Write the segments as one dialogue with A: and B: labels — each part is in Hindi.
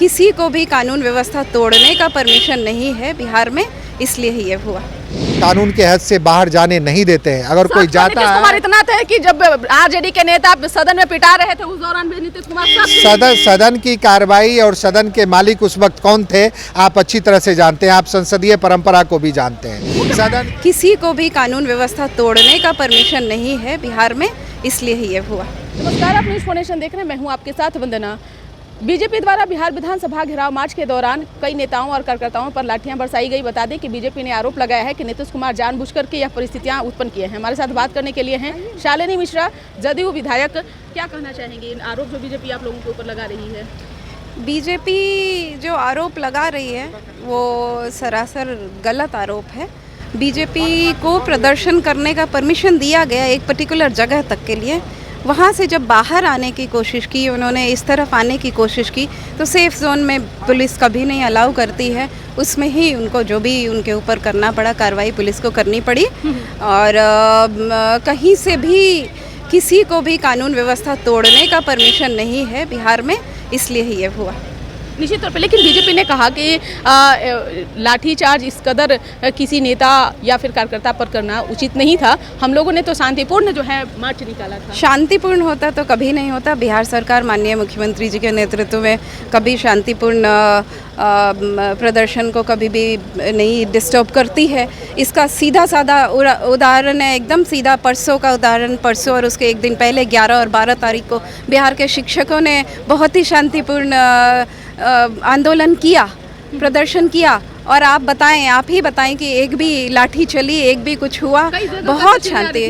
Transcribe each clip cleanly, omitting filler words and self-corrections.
A: किसी को भी कानून व्यवस्था तोड़ने का परमिशन नहीं है बिहार में, इसलिए ही ये हुआ।
B: कानून के हद से बाहर जाने नहीं देते हैं। अगर कोई जाता
C: नीतीश कुमार इतना थे कि जब आरजेडी के नेता सदन में पिटा रहे थे उस दौरान भी नीतीश कुमार
B: सदन की कार्रवाई और सदन के मालिक उस वक्त कौन थे आप अच्छी तरह से जानते हैं। आप संसदीय परंपरा को भी जानते हैं। सदन
A: किसी को भी कानून व्यवस्था तोड़ने का परमिशन नहीं है बिहार में, इसलिए ही ये हुआ।
C: नमस्कार, आप न्यूज़ फोनेशन देख रहे हैं, मैं हूं आपके साथ वंदना। बीजेपी द्वारा बिहार विधानसभा घेराव मार्च के दौरान कई नेताओं और कार्यकर्ताओं पर लाठियां बरसाई गई। बता दें कि बीजेपी ने आरोप लगाया है कि नीतीश कुमार जानबूझकर के यह परिस्थितियां उत्पन्न किए हैं। हमारे साथ बात करने के लिए हैं शालिनी मिश्रा, जदयू विधायक। क्या कहना चाहेंगे इन आरोप जो बीजेपी आप लोगों के ऊपर लगा रही है?
A: बीजेपी जो आरोप लगा रही है वो सरासर गलत आरोप है। बीजेपी को प्रदर्शन करने का परमिशन दिया गया एक पर्टिकुलर जगह तक के लिए। वहाँ से जब बाहर आने की कोशिश की, उन्होंने इस तरफ आने की कोशिश की, तो सेफ जोन में पुलिस कभी नहीं अलाउ करती है। उसमें ही उनको जो भी उनके ऊपर करना पड़ा कार्रवाई पुलिस को करनी पड़ी। और कहीं से भी किसी को भी कानून व्यवस्था तोड़ने का परमिशन नहीं है बिहार में, इसलिए ही ये हुआ।
C: निश्चित तौर पे, लेकिन बीजेपी ने कहा कि लाठीचार्ज इस कदर किसी नेता या फिर कार्यकर्ता पर करना उचित नहीं था। हम लोगों ने तो शांतिपूर्ण जो है मार्च निकाला था।
A: शांतिपूर्ण होता तो कभी नहीं होता। बिहार सरकार माननीय मुख्यमंत्री जी के नेतृत्व में कभी शांतिपूर्ण प्रदर्शन को कभी भी नहीं डिस्टर्ब करती है। इसका सीधा साधा उदाहरण है, एकदम सीधा परसों का उदाहरण। परसों और उसके एक दिन पहले 11 और 12 तारीख को बिहार के शिक्षकों ने बहुत ही शांतिपूर्ण आंदोलन किया, प्रदर्शन किया। और आप बताएं, आप ही बताएं कि एक भी लाठी चली, एक भी कुछ हुआ? बहुत शांति।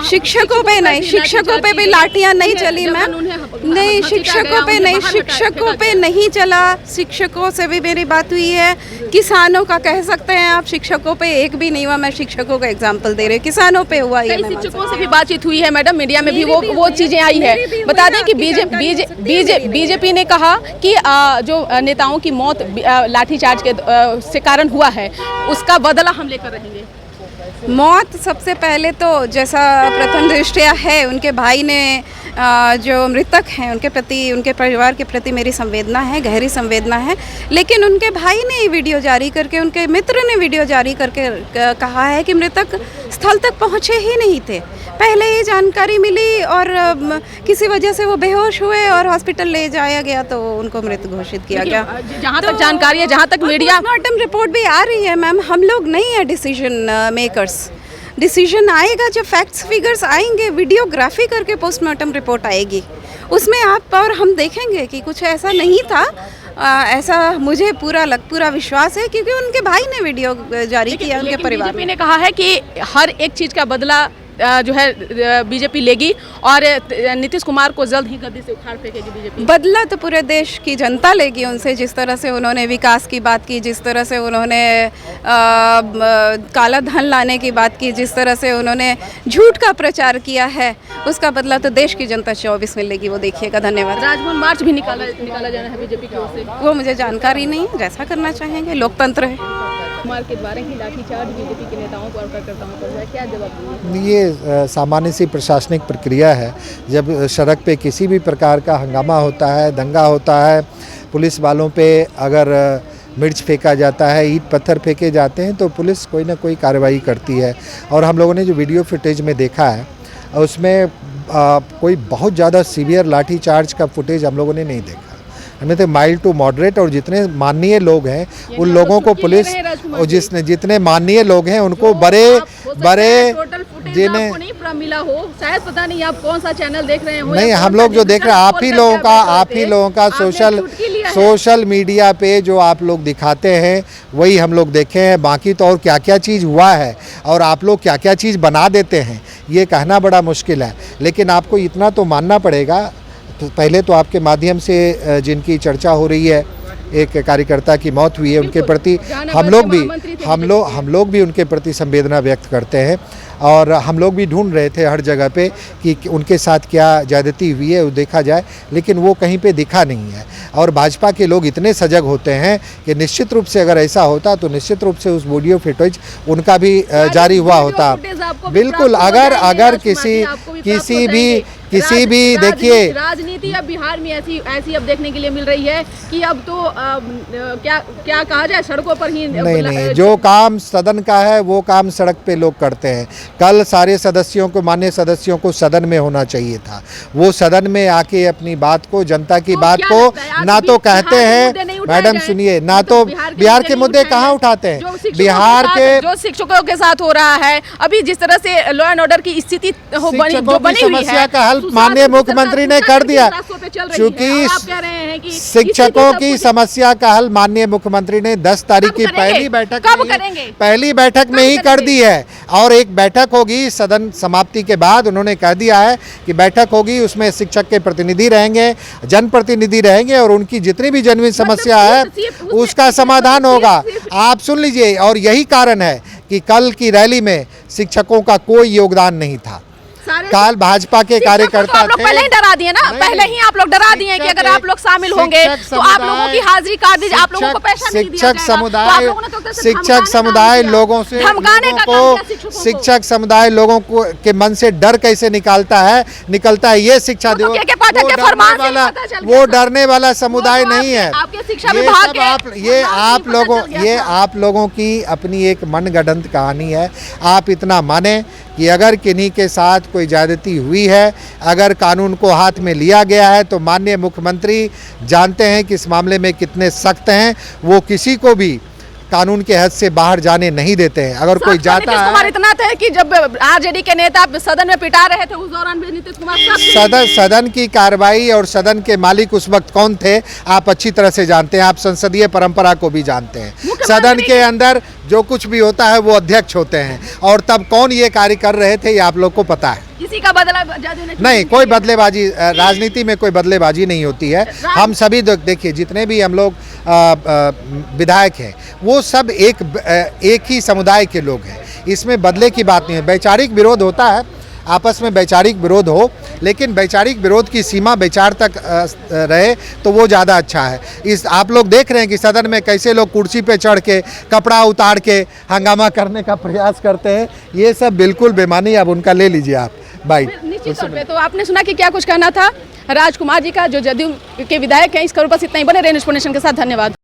A: शिक्षकों पे नहीं, शिक्षकों पे भी लाठियां नहीं चली मैम। नहीं, शिक्षकों पे नहीं, शिक्षकों पे नहीं चला। शिक्षकों से भी मेरी बात हुई है, किसानों का कह सकते हैं आप, शिक्षकों पे एक भी नहीं हुआ। मैं शिक्षकों का एग्जाम्पल दे रही हूँ, किसानों पे हुआ। ये
C: शिक्षकों से भी बातचीत हुई है मैडम, मीडिया में भी वो चीजें आई है। बता दें कि बीजेपी ने कहा कि जो नेताओं की मौत लाठीचार्ज के से कारण हुआ है उसका बदला हम लेकर रहेंगे।
A: मौत सबसे पहले तो जैसा प्रथम दृष्टया है, उनके भाई ने जो मृतक हैं उनके प्रति, उनके परिवार के प्रति मेरी संवेदना है, गहरी संवेदना है। लेकिन उनके भाई ने वीडियो जारी करके, उनके मित्र ने वीडियो जारी करके कहा है कि मृतक स्थल तक पहुंचे ही नहीं थे। पहले ही जानकारी मिली और किसी वजह से वो बेहोश हुए और हॉस्पिटल ले जाया गया तो उनको मृत घोषित किया गया।
C: जहाँ तक जानकारी है, जहाँ तक मीडिया
A: पोस्टमार्टम रिपोर्ट भी आ रही है मैम। हम लोग नहीं है डिसीजन मेकर्स। डिसीजन आएगा जब फैक्ट्स फिगर्स आएंगे, वीडियोग्राफी करके पोस्टमार्टम रिपोर्ट आएगी, उसमें आप और हम देखेंगे कि कुछ ऐसा नहीं था। ऐसा मुझे पूरा विश्वास है क्योंकि उनके भाई ने वीडियो जारी किया। उनके परिवार
C: ने कहा है कि हर एक चीज़ का बदला जो है बीजेपी लेगी और नीतीश कुमार को जल्द ही गद्दी से उखाड़ फेंकेगी बीजेपी।
A: बदला तो पूरे देश की जनता लेगी उनसे। जिस तरह से उन्होंने विकास की बात की, जिस तरह से उन्होंने काला धन लाने की बात की, जिस तरह से उन्होंने झूठ का प्रचार किया है, उसका बदला तो देश की जनता 24 में लेगी। वो देखिएगा। धन्यवाद।
C: राजभवन मार्च भी निकाला जाना है बीजेपी की ओर से।
A: वो मुझे जानकारी नहीं है, जैसा करना चाहेंगे, लोकतंत्र है।
C: कुमार के द्वारा ही लाठीचार्ज बीजेपी के नेताओं पर और कार्यकर्ताओं पर, क्या जवाब देंगे?
B: ये सामान्य सी प्रशासनिक प्रक्रिया है। जब सड़क पे किसी भी प्रकार का हंगामा होता है, दंगा होता है, पुलिस वालों पे अगर मिर्च फेंका जाता है, ईंट पत्थर फेंके जाते हैं, तो पुलिस कोई ना कोई कार्रवाई करती है। और हम लोगों ने जो वीडियो फुटेज में देखा है उसमें कोई बहुत ज़्यादा सीवियर लाठीचार्ज का फुटेज हम लोगों ने नहीं देखा। हमें तो माइल्ड टू मॉडरेट, और जितने माननीय लोग हैं उन लोगों को पुलिस, और जितने माननीय लोग हैं उनको बड़े जिन्हें
C: मिला हो, शायद पता नहीं आप कौन सा चैनल देख रहे हो।
B: नहीं, हम लोग जो देख रहे हैं आप ही लोगों का सोशल मीडिया पे जो आप लोग दिखाते हैं वही हम लोग देखे हैं। बाकी तो और क्या क्या चीज़ हुआ है और आप लोग क्या क्या चीज़ बना देते हैं ये कहना बड़ा मुश्किल है। लेकिन आपको इतना तो मानना पड़ेगा, तो पहले तो आपके माध्यम से जिनकी चर्चा हो रही है, एक कार्यकर्ता की मौत हुई है, उनके प्रति हम लोग भी उनके प्रति संवेदना व्यक्त करते हैं। और हम लोग भी ढूंढ रहे थे हर जगह पे कि उनके साथ क्या ज्यादती हुई है वो देखा जाए, लेकिन वो कहीं पे दिखा नहीं है। और भाजपा के लोग इतने सजग होते हैं कि निश्चित रूप से अगर ऐसा होता तो निश्चित रूप से उस वीडियो फुटेज उनका भी जारी हुआ होता। बिल्कुल, अगर किसी भी देखिए
C: राजनीति अब बिहार में ऐसी ऐसी अब देखने के लिए मिल रही है कि अब तो क्या क्या कहा जाए, सड़कों पर ही
B: नहीं, जो काम सदन का है वो काम सड़क पे लोग करते हैं। कल सारे सदस्यों को, माननीय सदस्यों को सदन में होना चाहिए था। वो सदन में आके अपनी बात को, जनता की बात को ना तो कहते हैं, मैडम सुनिए, ना तो बिहार के मुद्दे कहाँ उठाते हैं। बिहार के
C: जो शिक्षकों के साथ हो रहा है अभी, जिस तरह से लॉ एंड ऑर्डर की स्थिति
B: समस्या का हल माननीय मुख्यमंत्री ने कर दिया। चूंकि शिक्षकों की समस्या का हल माननीय मुख्यमंत्री ने 10 तारीख की पहली बैठक में ही कर दी है। और एक बैठक होगी सदन समाप्ति के बाद, उन्होंने कह दिया है कि बैठक होगी, उसमें शिक्षक के प्रतिनिधि रहेंगे, जनप्रतिनिधि रहेंगे और उनकी जितनी भी जेन्युइन समस्या है उसका समाधान होगा। आप सुन लीजिए, और यही कारण है कि कल की रैली में शिक्षकों का कोई योगदान नहीं था। काल भाजपा के कार्यकर्ता थे।
C: पहले ही डरा दिए ना, पहले ही आप लोग डरा दिए कि अगर आप लोग शामिल होंगे तो आप लोगों की हाजिरी काट दीजिए, आप लोगों को पैसा नहीं दिया जाएगा।
B: शिक्षक समुदाय लोगों से, शिक्षक समुदाय लोगों को के मन से डर कैसे निकलता है ये शिक्षा दिवस, वो डरने वाला समुदाय नहीं है। ये आप लोगों की अपनी एक मनगढ़ंत कहानी है। आप इतना माने कि अगर किन्हीं के साथ कोई ज्यादती हुई है, अगर कानून को हाथ में लिया गया है, तो माननीय मुख्यमंत्री जानते हैं कि इस मामले में कितने सख्त हैं। वो किसी को भी कानून के हद से बाहर जाने नहीं देते हैं। अगर कोई जाता है,
C: इतना था कि जब आरजेडी के नेता सदन में पिटा रहे थे उस दौरान भी नीतीश कुमार
B: सदन की कार्रवाई और सदन के मालिक उस वक्त कौन थे आप अच्छी तरह से जानते हैं। आप संसदीय परंपरा को भी जानते हैं। सदन के अंदर जो कुछ भी होता है वो अध्यक्ष होते हैं, और तब कौन ये कार्य कर रहे थे ये आप लोग को पता है।
C: किसी का बदला
B: नहीं, कोई बदलेबाजी, राजनीति में कोई बदलेबाजी नहीं होती है। हम सभी देखिए, जितने भी हम लोग विधायक हैं वो सब एक ही समुदाय के लोग हैं। इसमें बदले की बात नहीं है। वैचारिक विरोध होता है, आपस में वैचारिक विरोध हो, लेकिन वैचारिक विरोध की सीमा विचार तक रहे तो वो ज़्यादा अच्छा है। इस आप लोग देख रहे हैं कि सदन में कैसे लोग कुर्सी पे चढ़ के कपड़ा उतार के हंगामा करने का प्रयास करते हैं। ये सब बिल्कुल बेमानी। अब उनका ले लीजिए आप बाइट।
C: निश्चित तौर पे तो आपने सुना कि क्या कुछ कहना था राजकुमार जी का, जो जदयू के विधायक हैं। इस खबर पर इतना ही। बने रहे न्यूज़ नेशन के साथ। धन्यवाद।